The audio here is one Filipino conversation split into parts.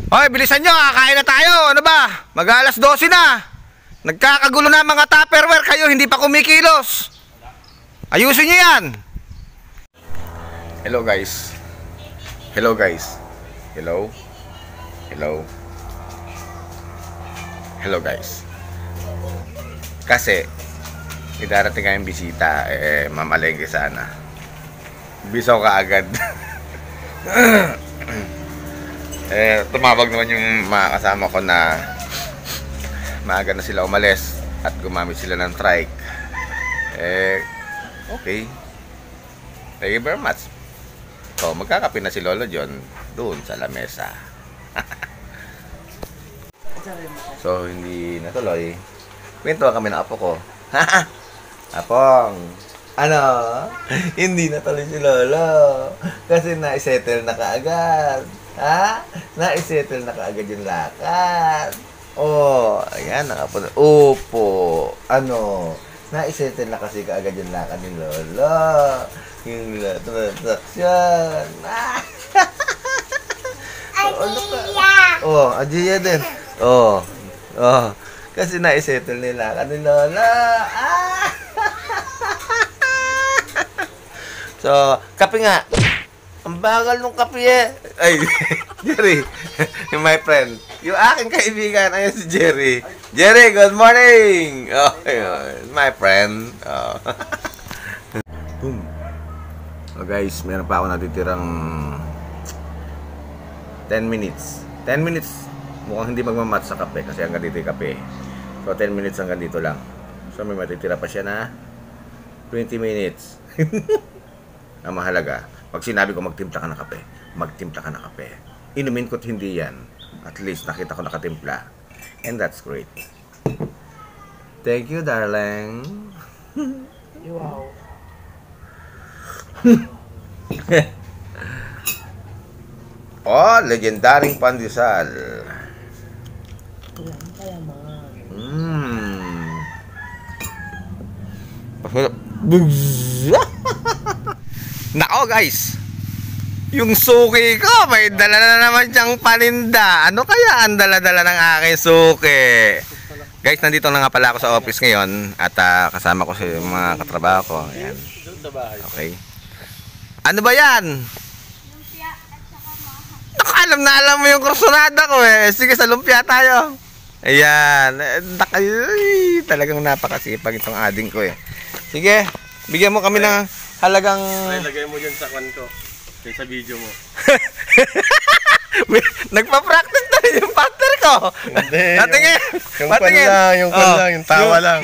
Hoy, bilisan nyo, kakain na tayo. Ano ba? Mag-alas 12 na. Nagkakagulo na mga Tupperware kayo, hindi pa kumikilos. Ayusin nyo yan. Hello guys. Hello guys. Hello. Hello. Hello guys. Kasi may darating kayong bisita, mamalengke sana. Bisaw ka agad. Tumawag naman yung mga kasama ko na maaga na sila umalis at gumamit sila ng trike. Okay. Thank you very much. So, magkakape na si Lolo John doon sa lamesa. So, hindi natuloy. Kwentuhan kami ng apo ko. Apong, ano? Hindi natuloy si Lolo. Kasi na-settle na kaagad. Ha? Na-settle na kaagad yung lakad. Oh, ayan ang apo. Opo. Ano? Na-settle na kasi kaagad yung lakad ni Lolo. Yung transaction. Ajiya! Oh, Ajiya din. Oh. Kasi na-settle nila ka ni Lola. So, kape nga. Ang bagal nung kape eh. Ay, Jerry. Yung my friend. Yung aking kaibigan. Ayun si Jerry. Jerry, good morning! Oh, yun. My friend. Oh. Boom. Oh guys, meron pa ako natitirang 10 minutes. 10 minutes. Mukhang hindi magmamatch sa kape kasi hanggang dito yung kape. So 10 minutes hanggang dito lang. So may matitira pa siya na 20 minutes. Ang mahalaga, pag sinabi ko magtimpla ka ng kape, magtimpla ka ng kape. Inumin ko't hindi yan. At least nakita ko nakatimpla. And that's great. Thank you, darling. Wow. Oh, legendaring pandesal. Kaya man. Nako guys, yung suki ko may dala na naman siyang paninda. Ano kaya ang dala-dala ng aking suki? Guys, nandito na nga pala ako sa office ngayon at kasama ko si mga katrabaho ko. Ayan. Okay. Ano ba yan? Lumpia at saka maha. Naku, alam mo yung kursunada ko eh. Sige, sa lumpia tayo. Ayan. Ay, talagang napakasipag itong ading ko eh. Sige, bigyan mo kami ng halagang... Ay, lagay mo dyan sa kwan ko. Sa video mo. Nagpa-practice na rin yung partner ko. Hindi. Patingin. Yung kwan lang, yung tawa lang.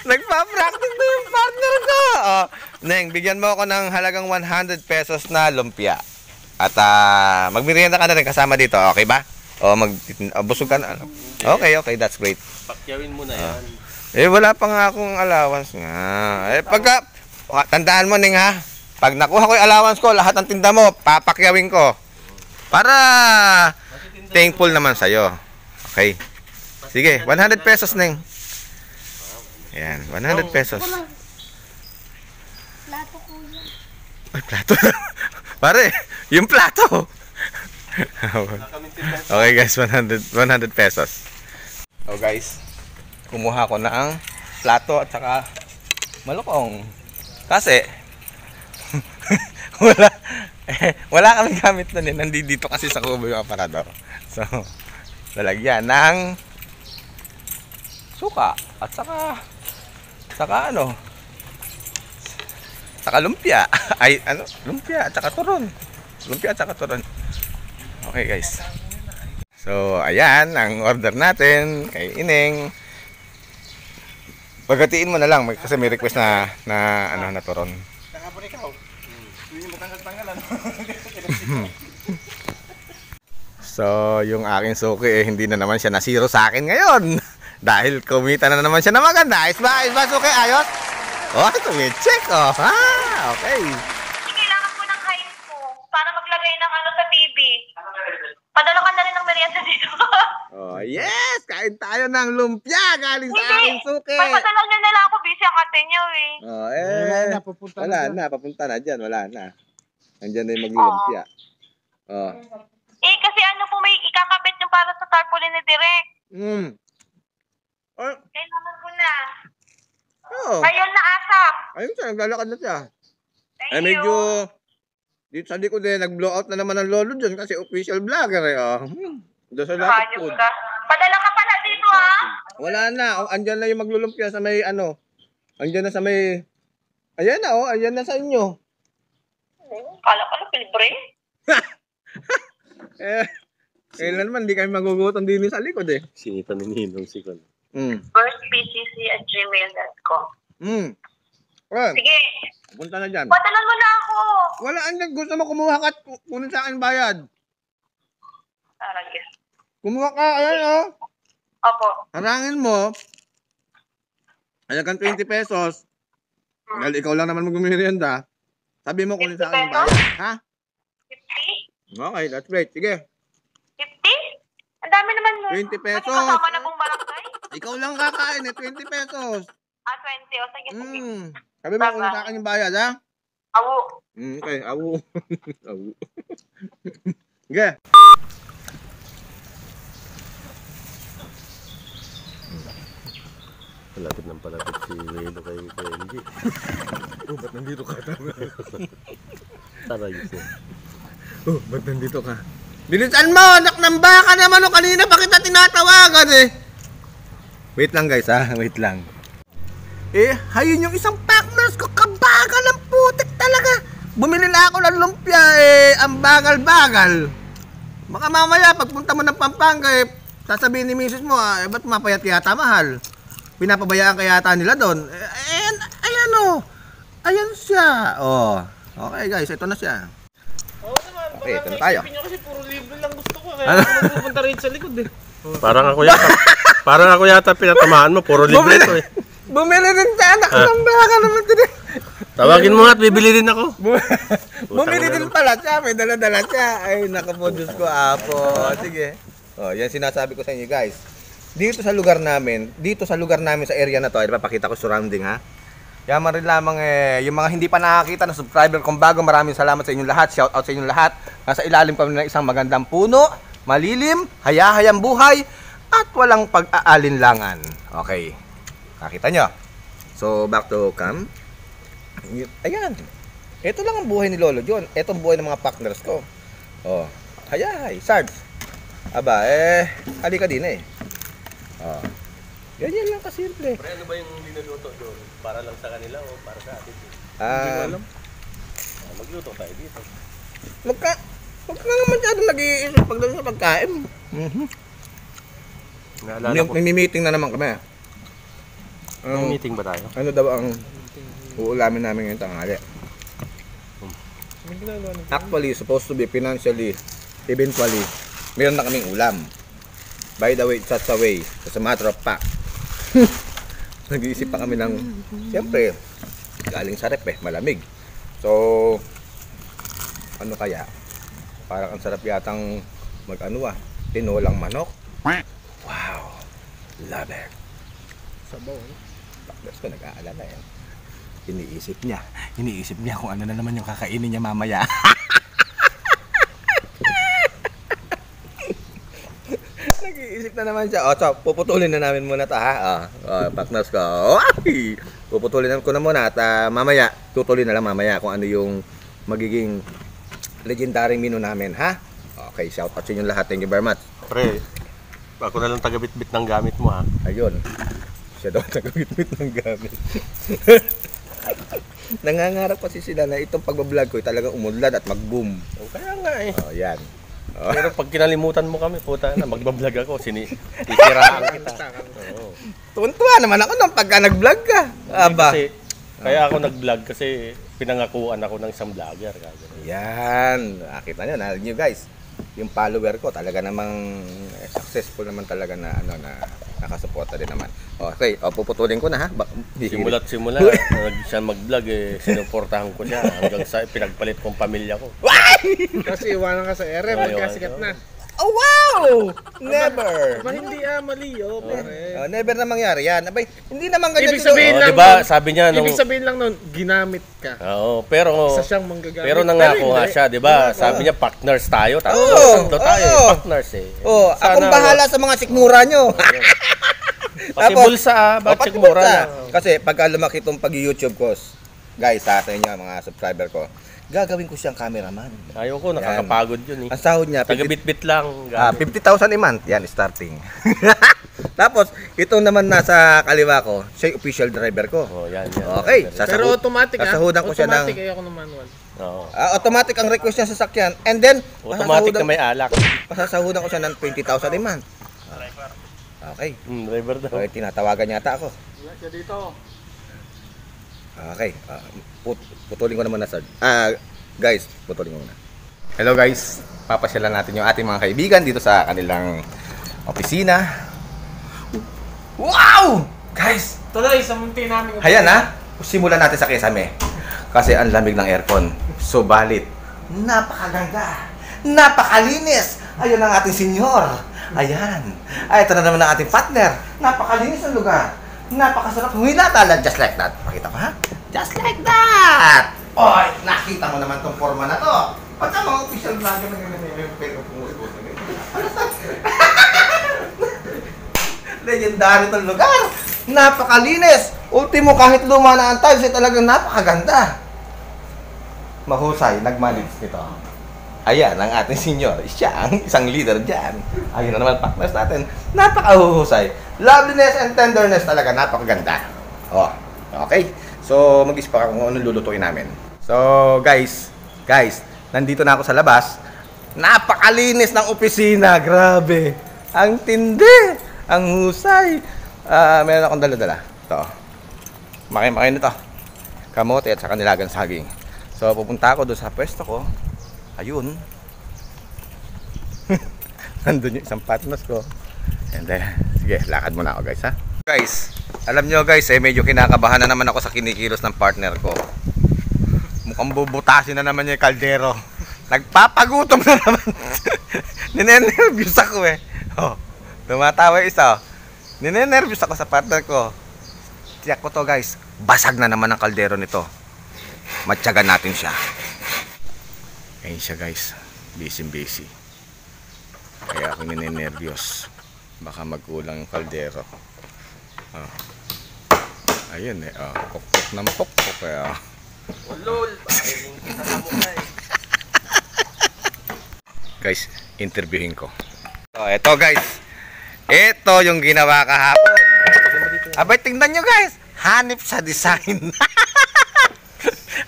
Nagpa-practice na yung partner ko. Oh, Neng, bigyan mo ako ng halagang 100 pesos na lumpia. At magmerienda ka na rin kasama dito, okay ba? O busog ka na. Okay, that's great. Pakyawin mo na yan. Wala pa nga akong allowance nga. Pagka, tandaan mo Neng ha, pag nakuha ko yung allowance ko, lahat ng tinda mo, papakyawin ko. Para thankful naman sa'yo. Okay. Sige, 100 pesos Neng. Ayan, 100 pesos. Plato ko yan. Ay, plato. Pare, yung plato. Okay guys, 100 pesos. So guys, kumuha ko na ang plato at saka malukong. Kasi wala kaming gamit na din. Nandito kasi sa kubo yung aparador. So, lalagyan ng suka at saka lumpia. Ay, lumpia at saka turon. Lumpia at saka turon. Okay guys. So, ayan ang order natin kay Ineng. Paghatiin mo na lang kasi may request na turon. Nakapon ikaw. Hindi mo tanggal-tanggal So, yung aking suki hindi na naman siya nasiro sa akin ngayon. Dahil kumita na naman siya na maganda. Ayos ba suki? Ayos? Oh, tumicheck oh. Okay. Kailangan ko ng height ko para maglagay ng sa TV. Padala ka na rin ng merienda dito. Oh, yes! Kain tayo ng lumpia galing sa aking suki. Papadala niyo na lang ako. Busy ang ate niyo eh. Oh, wala na, papunta na dyan. Wala na. Andyan na yung maglumpia. Oh. Eh, kasi ano po, may ikakabit yung para sa tarpaulin ni Direk. Ay, Kailangan ko na. oh. Ayun na, asa. Ayun siya, naglalakad na siya. Thank Ay, you. medyo... Dito sa likod eh, nag-blow out na naman ang lolo dyan kasi official vlogger eh. Oh. Doon sa lapit Ayos food. ka. Padala ka pala dito, ha? Wala na. Oh, andyan na yung maglulumpia sa may ano. Andyan na sa may... Ayan na oh, ayan na sa inyo. Kala ko na, libre. Kailan naman, hindi kami magugutom din sa likod eh. Sinita ni Ninong si Kon. firstpcc@gmail.com. Well, Sige, punta na dyan. padalan mo na ako. Wala, andyan. Gusto mo kumuha ka at kunin sa akin bayad. Taragis. Kumuha ka, ayan oh. Opo. Harangin mo. Halagang 20 pesos. Dahil ikaw lang naman mag-merienda. Sabi mo kunin sa akin 50 bayad. Ha? 50? Okay, that's great. Sige. 50? Ang dami naman nun. 20 pesos. Ano kasama na pong barangay? Ikaw lang kakain eh, 20 pesos. 20. O, sige, sige. Sabi mo kunin sa akin yung bayad, ha? Awo. Okay, awu. Awu. Sige. Palapit ng palapit si Lelo kay MG. Oh, ba't nandito ka? Taray siya. Oh, ba't nandito ka? Bilisan mo! Anak ng baka naman o kanina pa kita tinatawagan eh! Wait lang guys ha, wait lang. Eh, hayun yung isang partners ko, kabagal ng putik talaga! Bumili na ako ng lumpia eh, ang bagal-bagal. Baka mamaya pagpunta mo ng Pampanga eh, sasabihin ni misis mo eh, ba't mapayat yata mahal? Pinapabayaan ka yata nila doon. Eh, ayan o! Ayan siya! Oh, okay guys, ito na siya. Oo naman, Okay, ito na tayo. Isipin nyo kasi puro libre lang gusto ko. Kaya ako nagpupunta rin sa likod eh. Parang ako yata pinatamaan mo. Puro libre ito eh. Bumili rin sa anak ng baka naman din. Tawagin mo nga at bibili din ako. Bumili din pala siya, may dala-dala siya. Ay, naku po, Diyos ko, apo. Sige. Oh, yan sinasabi ko sa inyo, guys. Dito sa lugar namin sa area na to, ay papakita ko surrounding ha. Yaman rin lamang yung mga hindi pa nakakita na subscriber kung bago, maraming salamat sa inyong lahat. Shout out sa inyong lahat. Nasa ilalim kami ng isang magandang puno, malilim, hayahayang buhay, at walang pag-aalinlangan. Okay. Nakita nyo? So, back to cam. Ayan. Ito lang ang buhay ni Lolo John. Ito ang buhay ng mga partners ko. Oh. Hayahay. Sarge. Aba, halika din eh. Oh. Ganyan lang kasimple. Pre, ano ba yung linuluto doon? Para lang sa kanila o para sa atin? Magluto tayo dito. Huwag ka naman masyadong nag-iisip pagdating sa pagkain. Naalala ko. May meeting na naman kami. May meeting ba tayo? Ano daw ang uulamin namin ngayong tanghali? May ginagawa nito. Actually, supposed to be financially, eventually, meron na kaming ulam. By the way, that's the way. As a matter of fact. Nag-iisip pa kami ng, siyempre, galing sa rep malamig. So, ano kaya? Parang ang sarap yatang tinolang manok. Wow, love it. Sabaw. Bakit ko nag-aalala yan? Iniisip niya kung ano na naman yung kakainin niya mamaya. Nag-iisip na naman siya. O, so, puputulin na namin muna ito, ha? Partners ko. Okay. Puputulin ko na muna at mamaya, tutuloy na lang mamaya kung ano yung magiging legendary menu namin, ha? Okay, shout out sa inyo lahat. Thank you very much. Pre, ako na lang taga-bit-bit ng gamit mo ha. Ayun. Siya daw nagabit-bit ng gamit. Nangangarap kasi sila na itong pagbablog ko ay talagang umunlad at mag-boom. O, kaya nga eh. Oh, yan. Pero pag kinalimutan mo kami, puta na, magbablog ako, sisiraan kita. Oo. Tuwan-tuwa naman ako nung pagka nag-vlog ka. Aba. Kasi, kaya ako nag-vlog kasi pinangakuan ako ng isang vlogger. Yan. Nakita nyo, narinig nyo guys. Yung follower ko talaga namang successful naman talaga na nakasuporta din naman. Okay, puputulin ko na ha. Simula, siya mag-vlog sinuportahan ko siya hanggang sa pinagpalit kong pamilya ko. Kasi iwanan ka sa ere, Ay, magkasikat na. Oh wow! No! Never! Ba hindi mali pare. Never na mangyari yan. Abay, hindi naman ganyan. Ibig sabihin Oh, lang di ba, nun- sabi niya nung... Ibig sabihin lang nun, ginamit ka. Oo, pero... Isa siyang manggagamit. Pero nangako nga hindi. siya, di ba? Sabi niya, partners tayo. Oo, Tatlo tayo, oo. partners eh. Oh, akong bahala sa mga sikmura nyo. Pati Tapos- bulsa, Pati bakit mura bulsa. na? Kasi pagka lumaki itong pag-YouTube ko, guys, sa inyo, mga subscriber ko, gagawin ko siyang cameraman. Ayoko, nakakapagod yun eh. Ang sahod niya, Taga-bit-bit lang. 50,000 a month. Yan, starting. Tapos, ito naman nasa kaliwa ko, siya yung official driver ko. Oh, yan, yan. Okay. Pero automatic sasahudan ko siya ng... Automatic ayoko ng manual. Oo. automatic ang request niya sa sasakyan. And then, Automatic na may alak. pasasahudan ko siya ng 20,000 a month. Okay. Driver daw. Okay, tinatawagan yata ako. Siya dito. Okay. Putulin ko naman na, sir. Guys, putulin ko muna. Hello guys. Papasyalan natin yung ating mga kaibigan dito sa kanilang opisina. Wow! Guys, Tuloy, sa munti namin. ayan ha. Simulan natin sa Kesame. Kasi ang lamig ng aircon. Subalit, napakaganda. Napakalinis. Ayun ang ating senyor. Ayan. Ay, ito na naman ang ating partner. Napakalinis ang lugar. Napakasarap humilata. Just like that. Pakita ko ha? Just like that. Oy, nakita mo naman tong forma na to. Pagka mga official vlogger na ganyan, pero pumuibot na ganyan. Legendary itong lugar. Napakalinis. Ultimo, kahit luma na ang tiles, ay talagang napakaganda. Mahusay, nagmanage nito. Ayan, ang ating senior. Siya ang isang leader dyan. Ayun na naman, partners natin. Napakahuhusay. Loveliness and tenderness talaga, napakaganda. Oh, okay. So, mag-isip pa kung anong lulutuin namin. So, guys, nandito na ako sa labas. Napakalinis ng opisina. Grabe. Ang tindi. Ang husay. Meron akong dala-dala. Ito. Makay-makay nito. Kamote at saka nilagang saging. So, pupunta ako doon sa pwesto ko. Ayun. Nandun yung isang partners ko. And then, sige, lakad muna ako guys ha. Guys, alam nyo guys, medyo kinakabahan na naman ako sa kinikilos ng partner ko. Mukhang bubutasin na naman yung kaldero. Nagpapagutom na naman. Ninenervyos ako eh. Oh, tumatawa isa. Ninenervyos ako sa partner ko. Tiyak ko to guys, basag na naman ang kaldero nito. Matyagan natin siya. Ayun siya guys, busy. Kaya ako ninenervyos. Baka magkulang yung kaldero. Oh. Ayun eh, pokpok ng pokpok kaya. Ulol! Guys, interviewin ko. So, eto guys. Ito yung ginawa kahapon. Abay, tingnan nyo guys. Hanip sa design.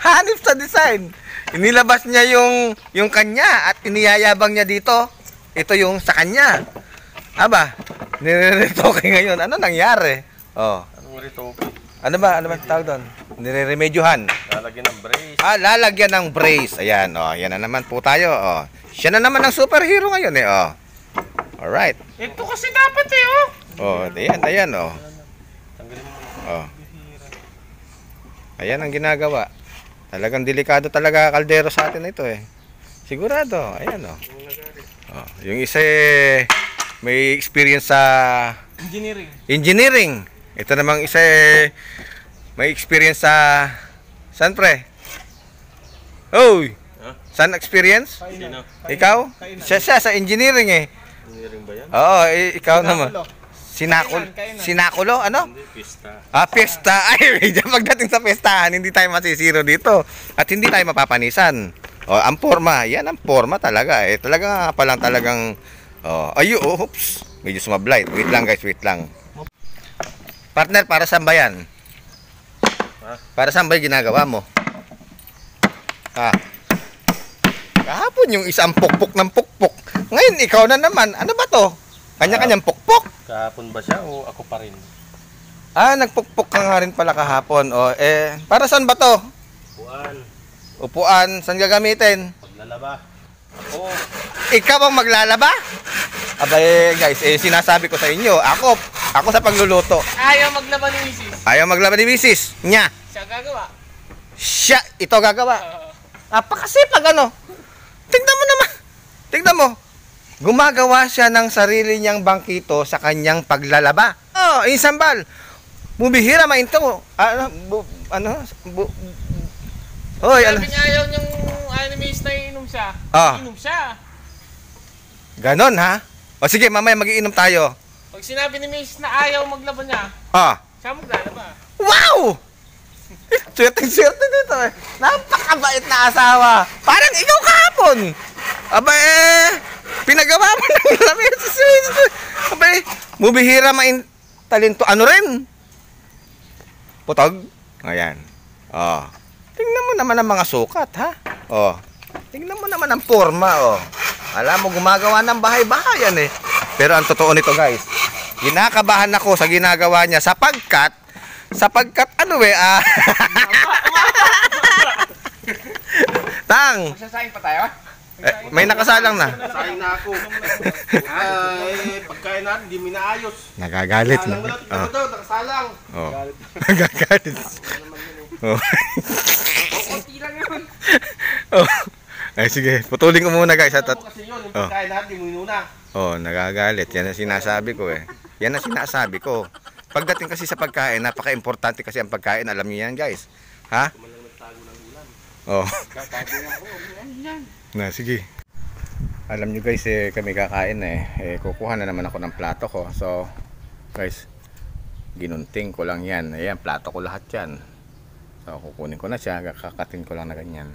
Hanip sa design. Inilabas niya yung kanya at iniyayabang niya dito. Ito yung sa kanya. Aba, nire-retoke ngayon. Ano nangyari? Oh. Anong rito? Ano ba tawag doon? Nire-remedyohan. Lalagyan ng brace. Lalagyan ng brace. Ayan, yan na naman po tayo. Siya na naman ang superhero ngayon eh. Alright. Ito kasi dapat Ayan, Ayan ang ginagawa. Talagang delikado talaga kaldero sa atin ito eh. Sigurado. Ayan yung isa may experience sa engineering. Ito namang isa may experience sa saan pre? Oy! Saan experience? Sino? Ikaw? Siya sa engineering eh. Engineering ba yan? Oo, ikaw naman. Sinakulo? Ano? Hindi, pista. Pista. Ay, pagdating sa pestahan, hindi tayo masisiro dito. At hindi tayo mapapanisan. Ang forma. Yan ang forma talaga. Talaga pa lang talagang... oops. Medyo sumablay. Wait lang guys, wait lang. Partner, para saan ba yan? Para saan ba yung ginagawa mo? Kahapon yung isang pukpok ng pukpok. Ngayon, ikaw na naman. Ano ba to? Kanya-kanyang pukpok. Kahapon ba siya o ako pa rin? Nagpukpok ka nga rin pala kahapon. Para saan ba to? Upuan. Upuan, saan gagamitin? Paglalaba. Ako. Ikaw ang maglalaba? Abay guys, sinasabi ko sa inyo, ako sa pagluluto. Ayaw maglaba ni Mrs. Ayaw maglaba ni Mrs. Nya. Siya gagawa. Siya, ito gagawa. Napakasipag ano. Tingnan mo naman. Tingnan mo. Gumagawa siya ng sarili niyang bangkito sa kanyang paglalaba. Oh, isambal. Bumihira mainto. Hoy, Sabi niya ayaw ni Miss na iinom siya. Ah. Iinom siya. Ganon ha? O sige, mamaya magiinom tayo. Pag sinabi ni Miss na ayaw maglaban niya, Ah. siya maglalaba. Wow! Swerte dito eh. Napakabait na asawa. Parang ikaw kahapon. Aba pinagawa mo ng lamig sa Swiss. Aba bumihira talento. Ano rin? Putog. Ayan. Oh. Tingnan mo naman ang mga sukat, ha? Oh. Tingnan mo naman ang forma, oh. Alam mo, gumagawa ng bahay-bahayan eh. Pero ang totoo nito, guys, kinakabahan ako sa ginagawa niya sapagkat Tang, Magsasayin pa tayo? may nakasalang na. Sayang na ako. Pagkain natin, hindi minaayos. Nagagalit na. Salang na daw, nakasalang. Oh. Nagagalit. Oh. Kunti lang yun. Oh. Ay sige, putulin ko muna guys. Ano kasi yun, yung pagkain natin, di mo inuna. Oh, nagagalit. Yan ang sinasabi ko eh. Yan ang sinasabi ko. Pagdating kasi sa pagkain, napaka-importante kasi ang pagkain. Alam niyo yan guys. Ha? Oh. Na, sige. Alam niyo guys, kami kakain kukuha na naman ako ng plato ko. So, guys, ginunting ko lang yan. Ayan, plato ko lahat yan. So, kukunin ko na siya. Kakatin ko lang na ganyan.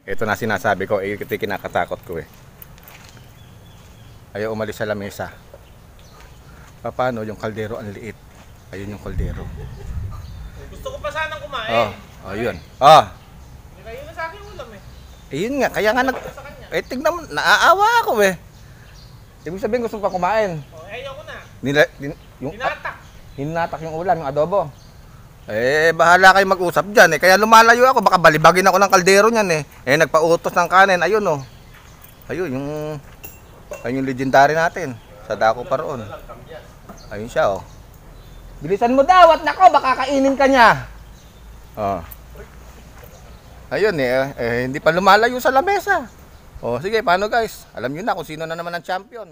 Ito na sinasabi ko, ito kinakatakot ko eh. Ayaw umalis sa lamesa. Paano yung kaldero ang liit? Ayun yung kaldero. Gusto ko pa sanang kumain. Yun. Oh. Kayo na sa akin ulam eh. Ayun nga, kaya nga tignan mo, naaawa ako eh. Ibig sabihin gusto pa kumain. Ayaw ko na. Yung Hinatak. yung ulam, yung adobo. Bahala kayo mag-usap dyan eh. Kaya lumalayo ako, baka balibagin ako ng kaldero niyan eh. Nagpautos ng kanin, ayun oh. Ayun yung legendary natin. Sa dako pa roon. Ayun siya oh. Bilisan mo daw at nako, baka kainin ka niya. Oh. Ayun hindi pa lumalayo sa lamesa. Oh, sige, paano guys? Alam niyo na kung sino na naman ang champion.